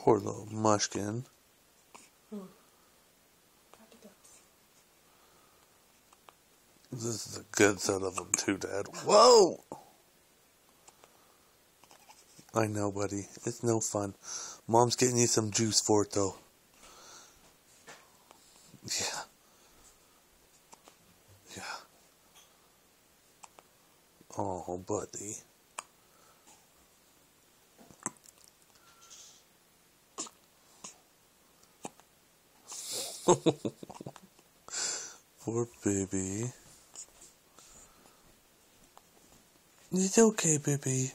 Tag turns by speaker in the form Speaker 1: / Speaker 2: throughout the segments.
Speaker 1: Poor little mushkin. This is a good set of them too, Dad. Whoa! I know, buddy. It's no fun. Mom's getting you some juice for it, though. Yeah. Yeah. Oh, buddy. Poor baby. It's okay, baby.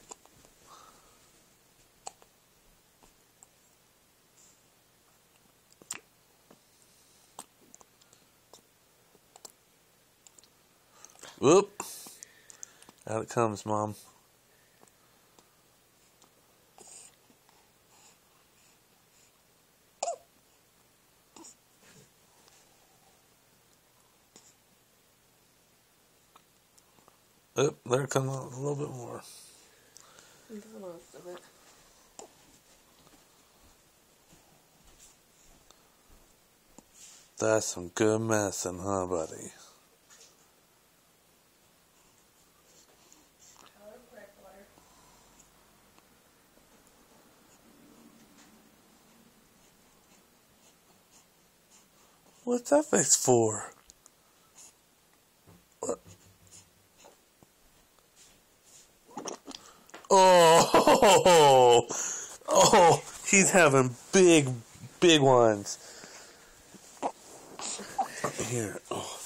Speaker 1: Whoop. Out it comes, Mom. Oh, there it comes a little bit more.
Speaker 2: Most of it.
Speaker 1: That's some good medicine, huh, buddy? What's that face for? What? Oh, oh, he's having big ones. Here. Oh.